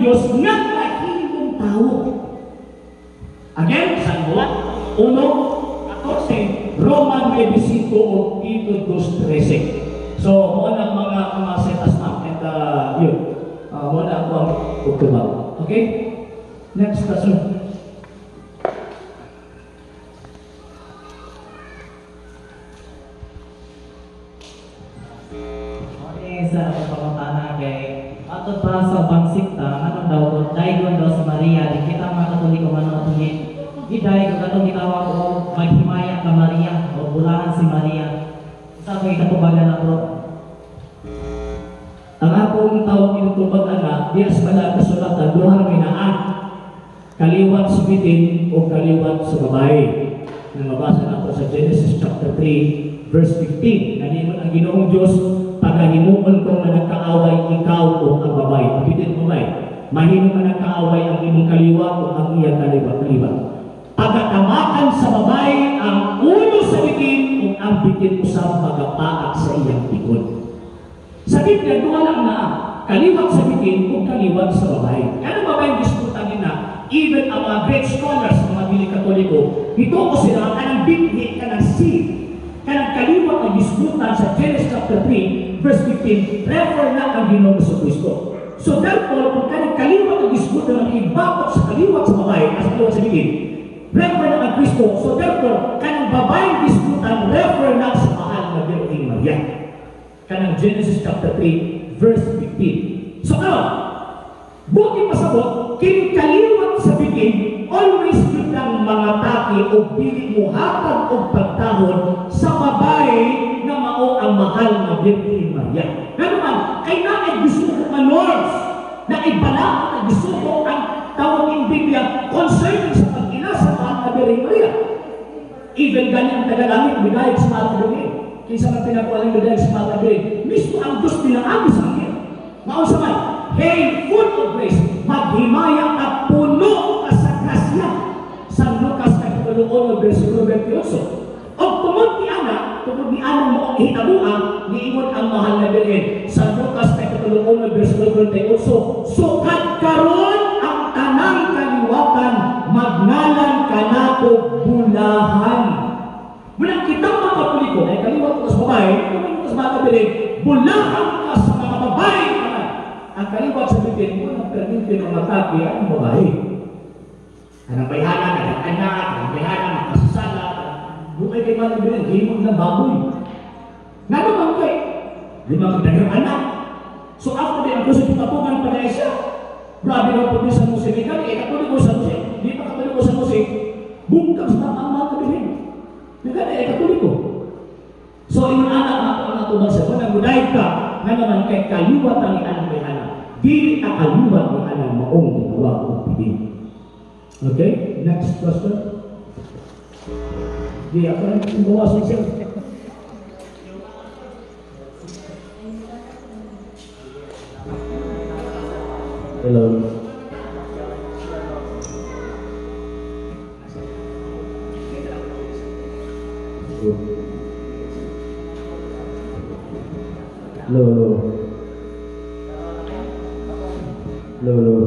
Diyos nga nahimong tao. Again, San Juan 1:14, Roman 9:5 o Tito 2:13. So, muna mga setas na. And yun, muna ako ang pagtubaw. Okay? Next question. Sa pagpapatana kay ato para sa bansikta anong daw daygon daw sa Maria di kita mga Katoliko man ato ni giday ko katong gitawag ko maghimaya ka Maria o bulahan si Maria sa kay katubagan na bro. Ang akong tawag inutubag ana diya sa pala kasulatan duha minaan kaliwat sa bitin o kaliwat sa babae. Nabasa nato sa Genesis chapter 3 verse 15. Naningon ang Ginoong Diyos pagkahimuon ko na nagkaaway ikaw o ang babae. Kapitin mo ba? Mahimo ka nagkaaway ang imong kaliwa o ang iyang kaliwa. Pagkatamakan sa babae ang ulo sa bitin o ang bitin usab magapaak sa iyang pikon. Sa Biblia, duha lang na kaliwat sa bitin o kaliwat sa babae. Ano ba yung disputan nila? Even ang mga great scholars, mga Bili Katoliko, ito ko sila kanang bitni, kanang seed, kanang kaliwat ang disputan sa Genesis chapter 3, verse 15, refer na ang Ginoong Kristo. So therefore, kung kanang kaliwat ang disputan ng ibabot sa kaliwat sa babae, as kaliwat sa bitin, refer na ang Kristo. So therefore, kanang babaeng disputan, refer na sa mahal na Birheng Maria. Kanang Genesis chapter 3, verse 15. So buti pasabot, kaliwat sa bitin, always kitang mga taki o pili mo hatag o pagtahon sa babae na mao ang mahal na Birheng Maria. Pero man, kay na gusto ko norms na ibala na gusto ko ang tawag ng Biblia concerning sa pag-ina sa mahal na Birheng Maria. Even ganyan ang tagalangit, bigayag sa mahal na Birheng. Kinsa man pinakuha ng bigayag sa mahal na Birheng, mismo ang Diyos pinangami sa akin. Mao sa man, hey, full of grace, maghimaya at puno ka sa grasya. San Lucas kapitulo 1 versikulo 28. O tungod ni Ana mo hitabuan, niingon ang mahal na Birhen. San Lucas kapitulo 1 versikulo 28. Sukad karon ang tanang kaliwatan, magnalan kanako bulahan. Mulang kitang mga Katoliko ay kaliwat ko sa babae, kaliwat ko sa mga Birhen, bulahan ka sa mga babae. Ang kaliwat sa bitin mo, nagpermintin ang matake ang babae. Anong bayhanan, ang anak, ang bayhanan, ang kasasala, bukay kay mga Birhen, himog na baboy. Nga naman kay, di magdagang anak. So after din, ang gusto pitapungan pa na siya. Grabe na po din sa musik. Katuloy ko sa musik. Di pa katuloy ko sa musik. Bungkag sa ang mga Birhen. Nagkada, katuloy ko. So, yung anak ako ang natubang sa kung nagudahid ka, nga naman kay kaliwat ang ianang bayhanan. Dili ang kaliwat ang ianang maong ginawa o pidin. Okay? Next question. Di, ako lang yung bawas ng siya. Hello. Lolo.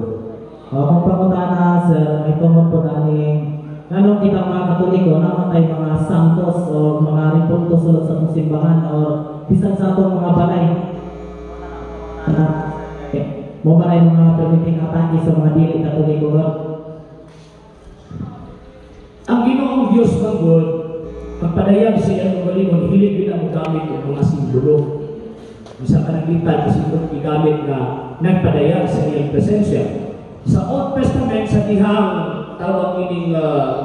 Kung pakutana sa may tumot po namin, nanong kita mga Katoliko, naman tayo mga santos o mga ripulto sulod sa simbahan o bisan sa itong mga balay. Mo ba na mga permiting atake sa mga dili Katoliko? Ang Ginoong Diyos Manggod, pagpadayag sa iyang galingon, hilig din ang gamit ng mga simbolo. Bisa ka naglitan kasi kung igamit na nagpadayag sa iyang presensya. Sa Old Testament, sa dihang tawag ining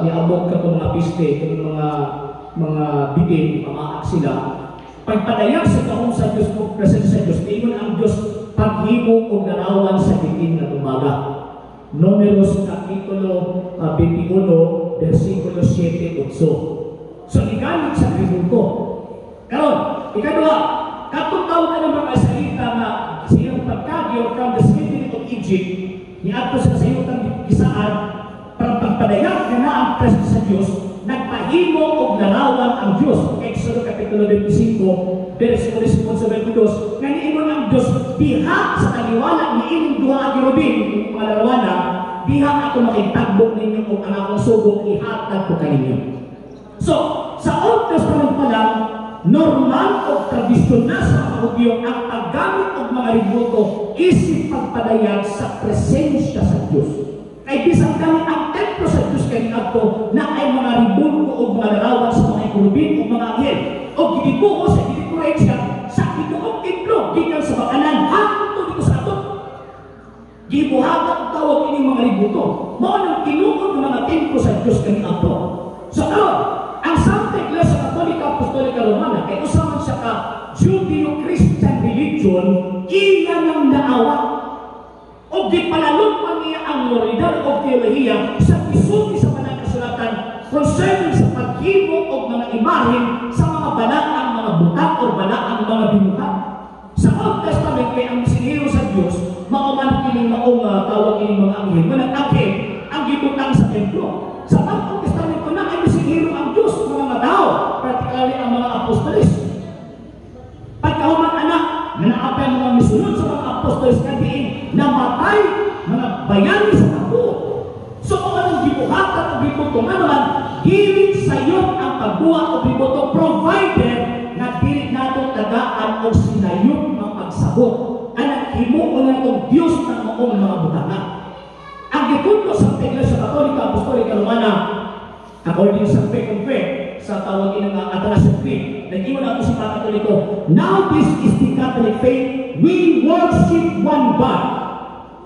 niabot ka itong mga piste, itong mga bitin, mga aksila, pagpadayag sa taong sa Diyos o presensya sa Diyos, ingon ang Diyos paghimo o narawan sa bitin na umaga. Numeros kapitulo 21, versikulo 7-8. So, igamit sa tributo. Karon, ikadua, katong taon na naman ay salita na siyang pagkagyo from the slavery of Egypt, niadto sa sayutang kisaan, para pagpadayag na ang presensya sa Diyos, nagpahimo o narawan ang Diyos. Exodus kapitulo kapitulo 25, versikulo 11 sa 22, nga niingon ang Diyos, diha sa kaliwala ni inyong duha girubin, mga larawana, diha ako makitagbok ninyo kung ang akong subok ihatag ko kaninyo. So, sa Old Testament pa lang, normal o tradisyonal sa mga Hudyo ang paggamit ng mga ributo isip pagpadayag sa presensya sa Diyos. Kay bisang gamit ang templo sa Diyos kay ato na ay mga ributo o mga larawan sa mga ikurubin o mga anghel o gidibuo sa gidikurensya sa gituong templo gikan sa bakalan hangtod dito sa ato. Gibuhagan ang tawag ini mga ributo. Mao nang tinuod ng mga templo sa Diyos kay ato. So ang Santa Iglesia Katolika Apostolika Romana kay usaman siya ka Judeo-Christian religion iya nang naawa o gipalalong pa niya ang moral o teolohiya sa isulti sa mga kasulatan concerning sa paghibo o mga imahen sa mga balaang mga butang o balaang mga binuhat. Sa Old Testament kay ang sinihiro sa Diyos mauman kining maong tawag kining mga anghel manang anghel ang gibutang sa templo. Sa Bagong Testamento na ay sinihiro ang Diyos mga tao, particularly ang mga apostoles. Pagkahuman anak na naapay ang mga misunod sa mga apostoles kadiin namatay mga bayani sa tapo. So kung anong gibuhatan o gibuto nga naman, hilig sa iyo ang pagbuhat o gibuto provided na dili nato tagaan o sinayot ng pagsabot. Anak himo na itong Diyos ng mga butanga. Ang gitundo sa Iglesia Katolika Apostolika Romana, according sa faith of faith, sa tawagin ng Athanasian Creed, nag-iwan ako sa mga Katoliko, now this is the Catholic faith, we worship one God.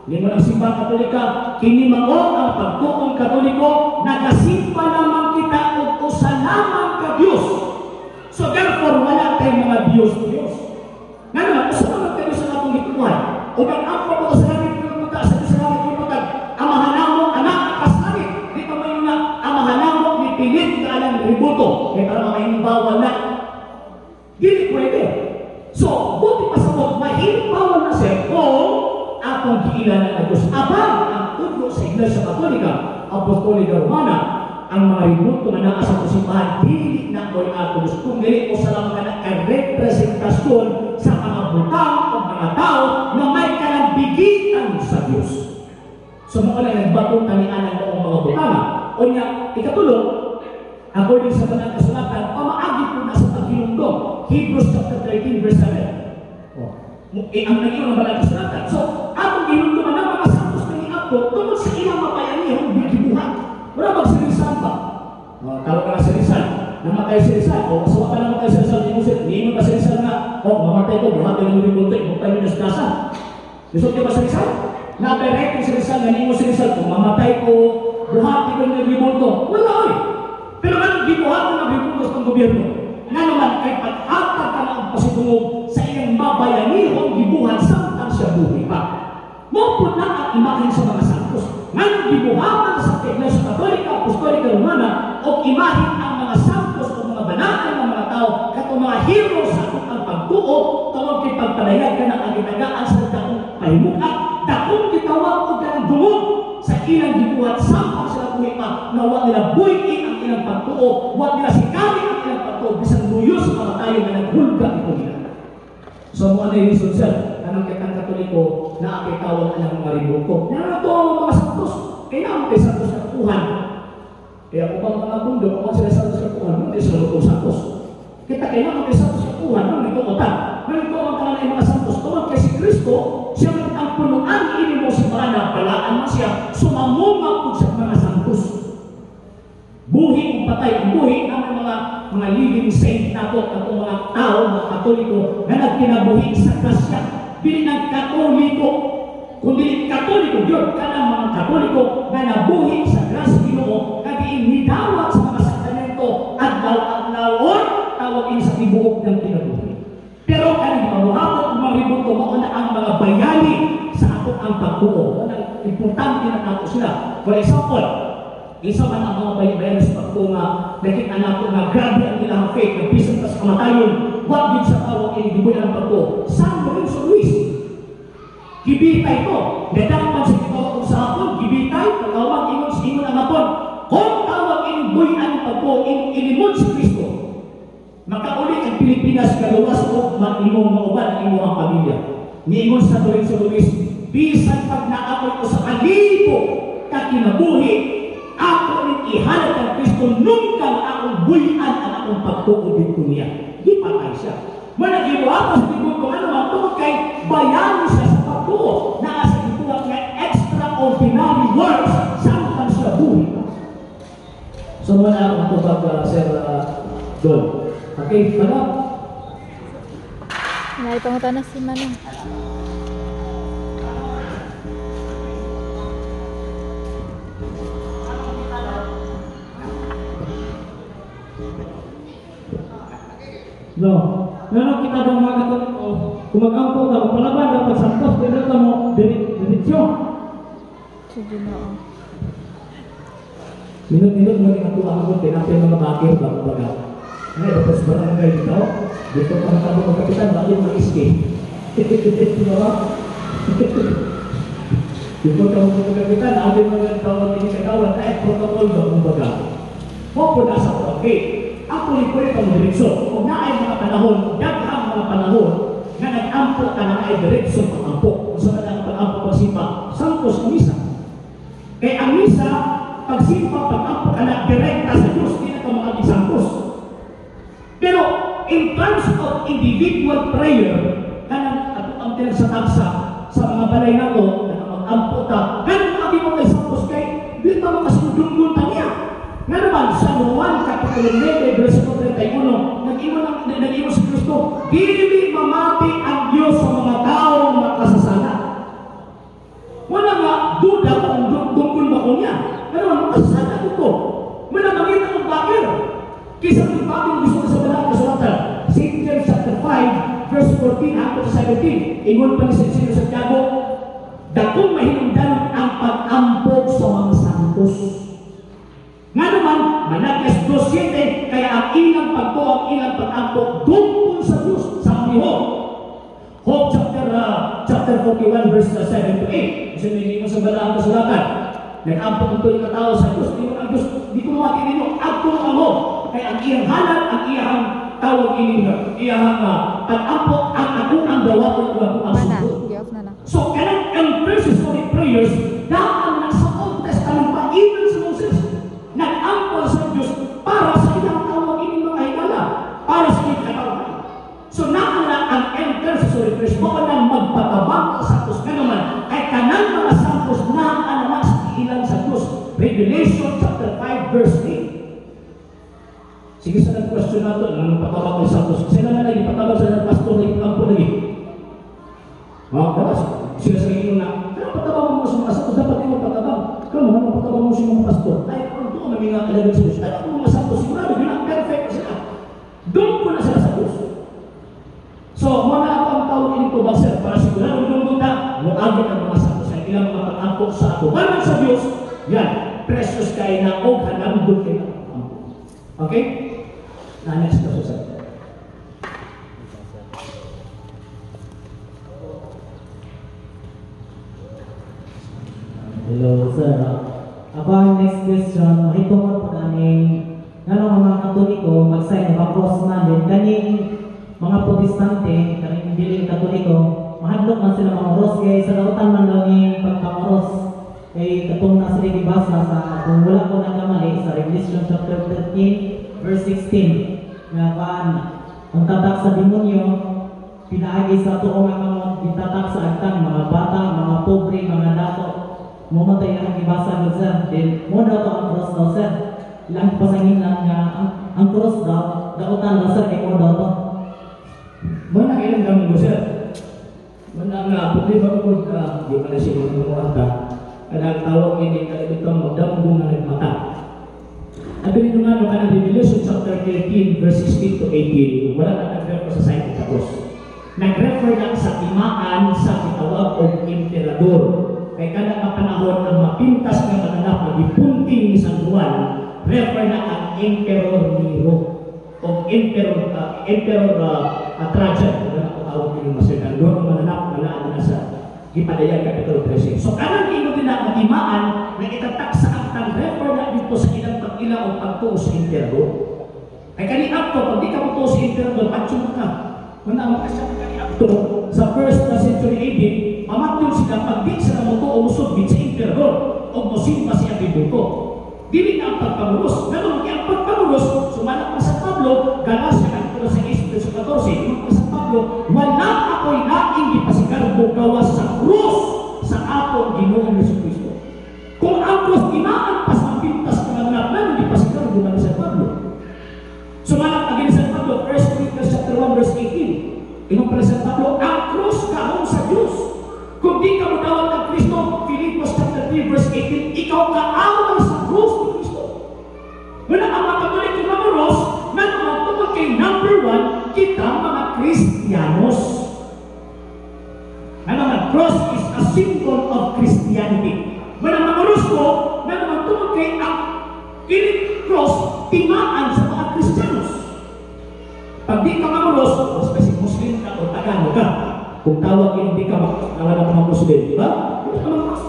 Hindi mo lang simbang Katolika, kinimao ang pagtuong Katoliko, nagasimpa naman kita o usa lamang ka Diyos. So therefore, wala tayong mga Diyos-Diyos. Nga naman, usa naman kayo sa atong gituan. O mag-ampa mo sa langit yung puta, sa langit yung puta, amahanamo, anak, kasalit. Di pa mo yung amahanamo, nipilit ka alang ributo. Kaya para makahimbawal na. Dili pwede. So, buti pa sa mo, mahimbawal na siya kung atong giilan ng Diyos. Abang ang tudlo sa Iglesia Katolika, Apostolika Romana, ang mga ributo na naa sa kusipahan, dili na ko'y atos. Kung dili ko sa lang ka representasyon sa mga butang o mga tao na may kalambigitan sa Diyos. So mga lang nagbatong tanianan ng mga butanga. O niya, ikatulong, according sa mga kasulatan, pamaagi po na sa paghinungdong. Hebrews chapter 13 verse 7. Ang naging ng mga kasulatan. So, atong hinungdong na mga santos na iapto, tungkol sa ilang mapayanihang bigibuhan. Wala magsirisan ba? Tawag ka na sirisan. Namatay sirisan. O kasawa ka na namatay sirisan. Hindi mo ba sirisan na, mamatay ko, buhatay ng ribunto, buhatay mo na sa kasa. Gusto ko ba sirisan? Na-direct yung sirisan, hindi mo sirisan. Kung mamatay ko, buhatay ko ng ribunto. Wala eh. Pero anong gibuhatan ng ribunto sa gobyerno? Nga naman, kahit pag-atag ka ng pasitungog sa iyang mabayanihong gibuhan samtang siya buhay pa. Mupod na ang imahin sa mga santos. Ngayon, gibuhatan sa Iglesia Katolika, Apostolika Romana, o imahin ang mga santos o mga banatan ng mga tao katong mga hero sa ang pagtuo, tawag kay pagpalayag ka ng agitagaan sa dakong pahimukat, dakong gitawag o ganang dungog sa ilang gibuhat samang sila buhay pa na huwag nila buhay ang ilang pagtuo, huwag nila sikali ang ilang pagtuo, bisang luyos mga tayo na naghulga ito nila. So, ano yung reason sir? Anong kitang Katoliko na akitawag ng mga ributo? Yan ito ang mga santos. Kailangan kay santos na kuhan. Kaya kung bang mga mundo, kung sila santos na kuhan, hindi sila lutong santos. Kita kailangan kay santos na kuhan, nung ito otan. Nung ito ang kanal ay mga santos. Tawag kay si Kristo, siya ang punuan, ini mo si Mana, palaan mo siya, sumamunga po sa mga santos. Buhi kung patay ang buhi ng mga living saint nato at mga tao, mga Katoliko na nagkinabuhi sa grasya. Dili ng Katoliko, kundi Katoliko yun, kanang mga Katoliko na nabuhi sa grasya Ginoo, kadi nidawat sa mga sakramento at law-law tawagin sa tibuok ng kinabuhi. Pero kanang pamuhabot ng mga ributo mo na ang mga bayani sa ato ang pagtuo. Ang importante na nato sila. For example, isa man ang mga bayan sa pagtunga, nakita nato na grabe ang ilang faith, na bisan sa kamatayon, wag din sa tawag ini gibuhi ang pagtuo. San Lorenzo Luis, gibitay ko, nadakpan sa gitawag sa hapon, gibitay, pagkawag ingon sa ingon ang hapon, kung tawag ini buhi ang pagtuo, inimod si Kristo, makauli ang Pilipinas kaluwas o imong mauban ang imong ang pamilya. Niingon sa tuwing sa Luis, bisan pag naabot ko sa kalibo ka kinabuhi, ako rin ihanap ang Kristo nunca akong bulian ang akong pagtuod dito niya. Di patay siya. Managiwapas tigod kung ano ang tungkol kay bayani siya sa pagtuod na sa ituwag nga extraordinary works samtang siya buhi. So wala akong tubag, Sir Don. Okay, pala? Naipangutan na si Manong. No, meron kita daw mga katoliko, kung mag-ampo ka, kung palaban daw pagsampos, pwede ka mo diretsyon. Sige na o. Minut-minut mo rin ang tuwa mo, tinapin mga bakir ba, kumbaga. Ngayon, tapos barangay dito, dito pa ang mga kapitan, bakit mag-escape? Diba ba? Dito ka mga kapitan, atin mga tawag din sa kawan, ay protocol ba, kumbaga. Huwag po nasa okay. Ako rin po rin pang direksyon. Kung na ay mga panahon, daghang mga panahon na nag-ampo ka na ay direksyon pag-ampo. Kung saan ang pag-ampo pagsimpa, sangkos ang misa. Kaya ang misa, pagsimpa, pag-ampo ka na direkta sa Diyos, hindi na ka mga sangkos. Pero, in terms of individual prayer, kanang ang tinag sa taksa, sa mga balay na to, na mag-ampo ka, ganun mga di mo kay sangkos kay, di pa makasudungun ta niya. Nga naman, sa Juan Kapitulo 9, versikulo 31, nag-iwan si Kristo, dili mamati ang Diyos sa mga taong makasasala. Wala nga, duda kung dungkol ba ko niya. Nga naman, makasasala ko. Wala makita kong bakit. Kisa kung bakit gusto ko sa balang kasulatan. St. James chapter 5, verse 14 hanggang 17. Ingon pa ni Sino Santiago, dakong mahinungdan ang pag-ampog sa mga santos. Nga naman, Malakias 2:7, kaya ang ilang pagtuo, ang ilang pag-ampo, tungkol sa Diyos, sa Panginoon. Hope chapter 41, verse 7 to 8. Kasi hindi mo sa balang kasulatan. Nag-ampo kung tuloy na tao sa Diyos. Hindi mo ang Diyos, hindi ko mati ninyo, agto ako. Kaya ang iyang halat, ang iyang tawag ininyo, iyang pag-ampo, ang ako ang dawat at ako ang susunod. So, kanang intercessory prayers, dahil nasa Old Testament pa, even sa Moses, nag-ampo sa Diyos para sa ilang tawag ini mga higala, para sa ilang katawan. So naala ang intercessory prayers mo nang magpatabang sa Diyos ka naman ay kanang mga santos na naman sa ilang sa Diyos. Revelation chapter 5 verse 8. Sige sa nag-question nato, nang patabang ng santos. Sila na lagi patabang sa pastor na ikampo lagi. Tapos sila sa inyo na, kaya patabang mo sa mga santos, dapat yung patabang. Kaya mga patabang mo sa mga pastor. Ay, may mga kalagay sa Diyos. Ay, ako mga santos, sigurado, yun ang perfect sila. Doon ko na sila sa Diyos. So, muna ako ang tawag ini ko ba, sir, para sigurado doon na, muagit ang mga santos ay ilang mga pag-ampok sa ako. Parang sa Diyos, yan, precious kayo na o hanang doon kayo na pag-ampok. Okay? Na next question, sir. Hello, sir. Ako ang next question, mahitungod po namin nga mga Katoliko, mag-sign of a cross man din. Kaning mga Protestante, kaning biling Katoliko, mahadlok man sila mga oros, kaya sa lautan man lang yung pagpang-oros. Kaya katong na sila ibasa sa, kung wala ko nagamali, sa Revelation chapter 13, verse 16, nga paan, ang tatak sa demonyo, pinaagi sa tuong nga kamot, pitatak sa agtang, mga bata, mga pobre, mga dato, mamatay ang ibasa ko, sir. Then, mo daw ang cross daw, sir. Ilang pasangin lang nga, ang cross daw, dautan daw, sir, kay mo daw to. Mana ilang kami ko, sir? Mana nga, pwede ba ko ka, di pala siya mga ata, kadang tawag ini, kadang ito magdambong na nagmata. At ito nga, no, kanang Revelation chapter 13, verse 16 to 18, wala na nag-refer sa sign of the cross. Nag-refer na sa timaan sa kitawag o emperador. Kaya kada kapanahon ang mapintas ng mananap na dipunting ni San Juan, refer na ang Emperor Nero o Emperor Trajan. Kung ako tawag nyo masyagan, doon ang mananap na sa Gipadayan Kapitulo 13. So kanang ino din na matimaan na itatak sa aktang refer na dito sa ilang pag-ilang o pagtuos sa Emperor. Kaya kani ato, pag di ka mo to si emperador, patsyon ka. Kung namakasya ka ni ato, sa 1st century AD, mamatyon sila, pag di sila mo to, umusod din sa emperador, o musimba siya bibuto. Dili na ang pagpamuros. Ganun, ang pagpamuros, sumanak pa sa Pablo, Galacia, kapitulo 6, verso 14, yung pa sa Pablo, wala ako'y laing ipasigarbo gawas sa krus sa atong Ginoong Jesucristo. Kung ang krus inaampas ang pintas ng mga naman, hindi pasigarbo na sa Pablo. Sumanak agad sa Pablo, 1 Corinthians chapter 1, verse 18. Inong pala sa Pablo, ang krus kahong sa Diyos. Kung di ka magawag ng Kristo, Filipos chapter 3, verse 18, ikaw kaaway sa krus ni Kristo. Wala ang mga Katoliko na maros, na naman kay number 1, kita mga Kristiyanos. Na naman, cross is a symbol of Christianity. Wala mga maros ko, na naman kay ang kilit cross, timaan sa mga Kristiyanos. Pag di ka mamuros, especially Muslim ka o Tagalog ka, kung tawag yun, hindi ka makakawala ng mga Muslim, di ba? Hindi ka mamuros.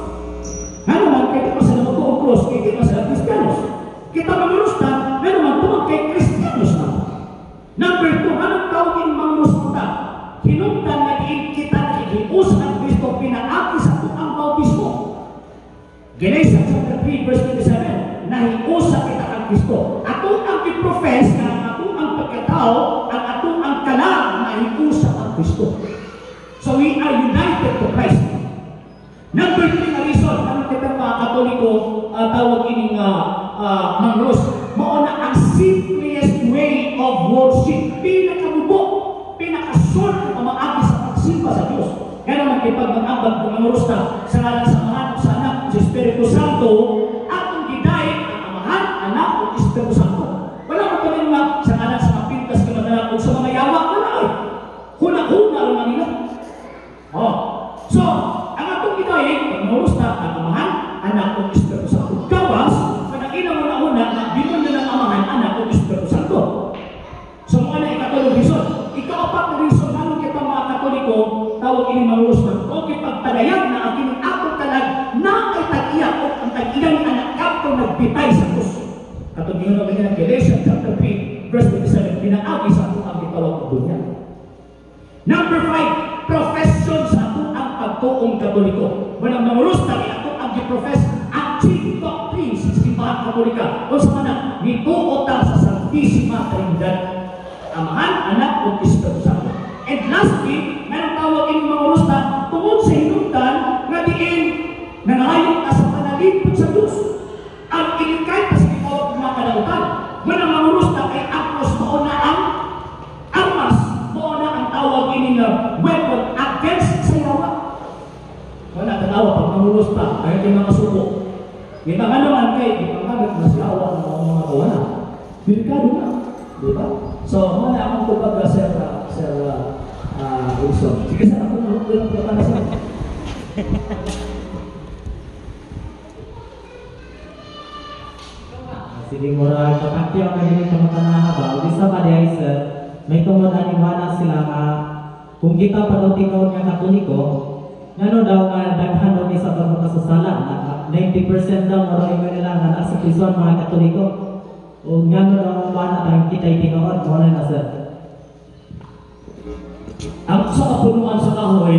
Nga naman, kahit pa sila magtuong cross, kahit pa sila Kristiyanos. Kita mamuros na, nga naman, tumag kay Kristiyanos na. Number 2, anong tawag yung mamuros na? Hinungdan na kita na ikius ng Kristo, pinaaki sa tuang bautismo. Genesis chapter 3, verse 27, nahiusa kita ang Kristo. Atong ang i-profess na atong ang pagkatao, ang atong ang kalang nahiusa ang Kristo. So we are united to Christ. Number 3 na reason, anong kita mga Katoliko, tawag ining mangros, mauna ang simplest way of worship. Pinakabubo, pinakasort ang mga sa pagsimba sa Diyos. Kaya naman kipag mag-abag ng mangros na sa ngalan sa Amahan, sa Anak, sa Espiritu Santo, atong gidayeg ang Amahan, Anak, o Espiritu Santo. Wala ko pa rin sa ngalan sa mga pintas ka madala o sa mga yawa, wala eh. Huna-huna rin manila. So, ang atong gidayeg, pag mangros na ang Amahan, Anak, o Espiritu Santo. Gawas, panakina mo na una na binon na ng Amahan, Anak, o Espiritu Santo. So, mga na ikatulong reason. Ika-apat na reason, anong kita mga Katoliko, tawag ini mangros na, o kipagpadayag na aking atong talag na ay tag-iya o ang tag-iyang anak kapto nagbitay sa Diyos. Katong yun naman yung Galatians chapter 3, verse 27, pinaagi sa atong ang itawag ng dunya. Number 5, profession sa atong ang pagtuong Katoliko. Walang mangros na atong ang i-profess ang chief doctrine sa simbahan Katolika. O sa mana, nituotang sa Santisima Trinidad, Amahan, Anak, o Espiritu Santo. And lastly, mayroong tawag yung mga oras na tungkol sa hinundan na diin na nangayong ka sa panalipod sa Diyos. Ang inikay pa sa itawag ng mga kalautan. Manang mga oras na kay Apos mauna ang armas, mauna ang tawag ini na weapon against sa yawa. Wala tanawa pag mga oras pa, kahit yung mga suko. Yung mga naman kay, ipangagat na sa yawa ng mga kawana. Delikado na. Diba? So, muna akong tupag na Sir Wilson. Sige sa ako nung para sa Sige mo rin, kapag yung kanilang kamatanaha ba, ulisa pa diya isa, may tumunan iwanan sila ka, kung kita pa daw tingawin ng Katoliko, ngano daw nga daghan daw ni sa pagkakasasala, 90% daw maraming nila nga nasa prison mga Katoliko. O ngano daw iwanan ang kita itingawin, muna na sir. ang sa kapunuan sa kahoy,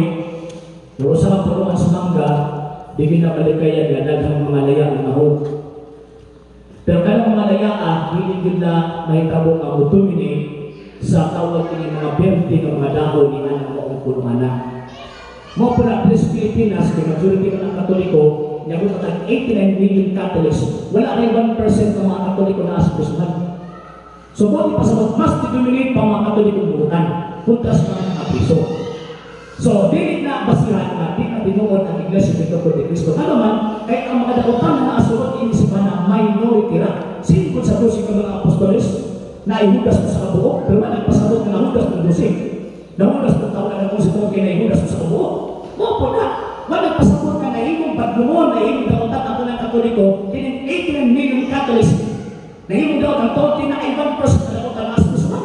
o sa kapunuan sa mangga, di kinabalikayan na daghang mga laya ng nahog. Pero kanang mga laya hindi nila mahitabo ang utumini sa tawag ng mga berte ng mga dahon ni anang mga punuan na. Mo po na Pilipinas, kay majority ng Katoliko, nabot ang 89 million Catholics, wala rin 1% ng mga Katoliko na aspusunan. So, buti pa sa mas dominate pa mga Katoliko burutan, puntas ng mga piso. So, di na basihan na, di na tinuod ang Iglesia ni Cristo. Ano man, ay ang mga daotan na naasurot inisipan na minority ra. Singkod sa 12 ng mga apostoles, na ihudas mo sa kabuo, pero nagpasabot na nahudas ng 12. Nahudas ng taon na ng 12 kung kinahudas mo sa kabuo. Mo po na, nagpasabot ka na himong paglumon, na himong daotan ako ng Katoliko, kining 89 million Catholics, na himong daotan, taon na ay 1% na daotan na aspusunan.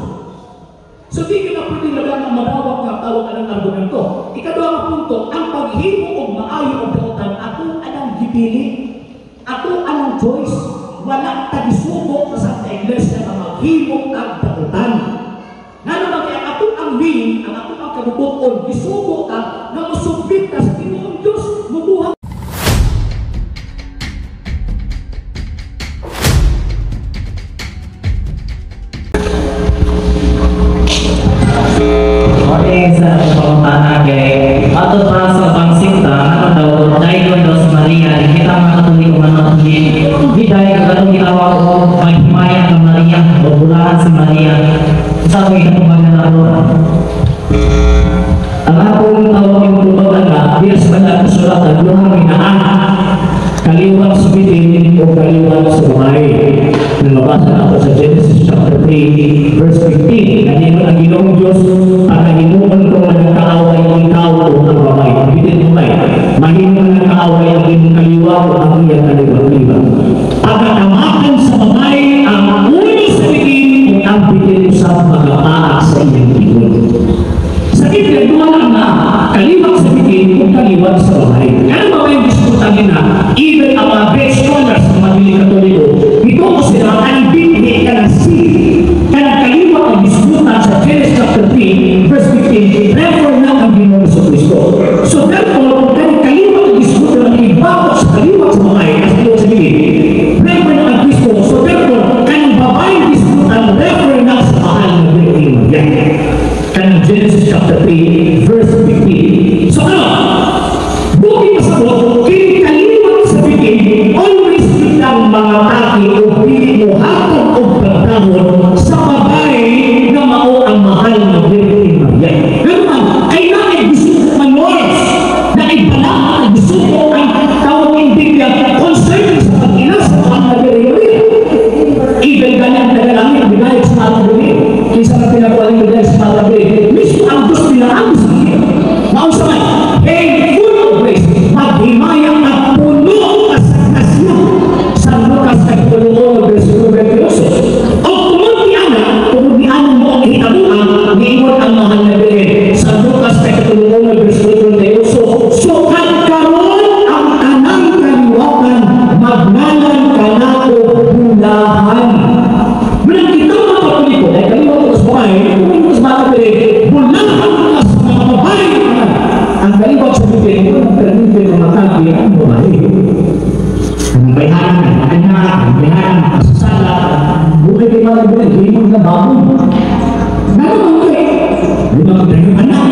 So, di ka na pwede lagang ang madawag na tawag ka ng argumento. Ikadwa ang punto, ang paghimo o maayo o daotan, ako anang gipili, ako anang choice, wala tagisubo sa Santa Iglesia na maghimo ang daotan. kasakitan. Nga naman kaya atong ang meaning, ang atong ang kabubuton, isugo ka na masubit ka sa Pinoong Diyos, mabuhay. Okay, sa pangutana kay ato para sa pangsinta, ano daw, dahil daw si Maria, di kita makatuloy kung ano di dahil kung ginawa ko, maghimayan ng Maria, o bulahan si Maria. Sa ako ikatubag na ako. Ang akong tawag yung tulungan na, yes, wala kasulatan, luhang minaan, kaliwat sa bitin o kaliwat sa babae. Nabasa na ako sa Genesis chapter 3, verse 15. Kanino ang Ginoong Diyos, pagkahinuman ko na nagkaaway ang ikaw o ang babae. Ang bitin mo ay, mahinuman ng kaaway ang iyong kaliwa o ang iyong kaliwa. Pagkakamakan sa babae, ang uni sa bitin o ang bitin sa pagkapaak sa iyong tingin. Sa Biblia, dumalang na kaliwat sa bitin o kaliwat sa babae. Kaya ba yung diskutangin na, even ang mga great scholars ng mga Katoliko, ito ko sila ang Biblia ka na si. Kaya kaliwat ang diskutan sa Genesis chapter 3, verse 15, refer na ang Ginoong Jesucristo. So therefore, kaya kaliwat ang diskutan ng ibabot sa kaliwat sa babae, as ito sa Biblia, refer na ang Kristo. So therefore, kaya babae diskutan, refer na sa mahal ng Virgin Maria. Kaya Genesis chapter 3, verse 15. So ano? Bukit masabot, kinikalibot sa bigay, always kitang mga taki o pili mo hatong o pagdahon sa babae na mao ang mahal na Virgin Maria. Pero man, kailangan gusto ko manors na ibalang ang gusto ko ang tawag ng Biblia concerning sa pag-ina sa mahal na Virgin Maria. Even ganyan tagalangin, binayag sa mga Virgin. Kaysa na pinakualing binayag sa mga Virgin. Mismo ang gusto nila ang gusto niya. Mausapay, hey, maghimayang at puno kasakasyon sa Lucas Capitulo 1, verse 28. O tumundi-ana mo ang hitamuan, niiwan ang mahal na Belen sa Lucas Capitulo 1, verse 28. So kagkaroon ang kanang kaliwatan, magnalan ka na o bulahan. Bilang kita mga Katoliko, dahil kaliwatan ko sa bahay, kung sa mga Belen, bulahan ka sa mga babae. Ang kaliwat sa Biblia, ang permite ng matagi ang babae. Ang bayaran, ang bayaran, kasasala, buhay kay mga Biblia, hindi mo na bago. Naman kayo, hindi mga Biblia, anak.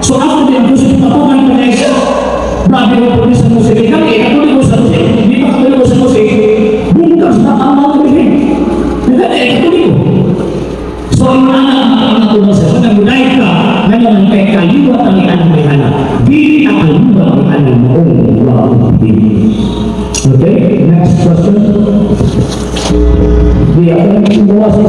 So ako din, gusto ko ako ng Malaysia. Grabe mo po sa musik. Kami, katuloy ko sa musik. Hindi pa katuloy ko sa musik. Bungkas na ang mga Biblia. Katuloy ko. So yung anak ko sa mga mulay ka, ngayon kay kaliwat ang ianong may anak. Di ang kaliwat ang ianong maong wawang bibig. Okay, next question. Di ako nang gumawa sa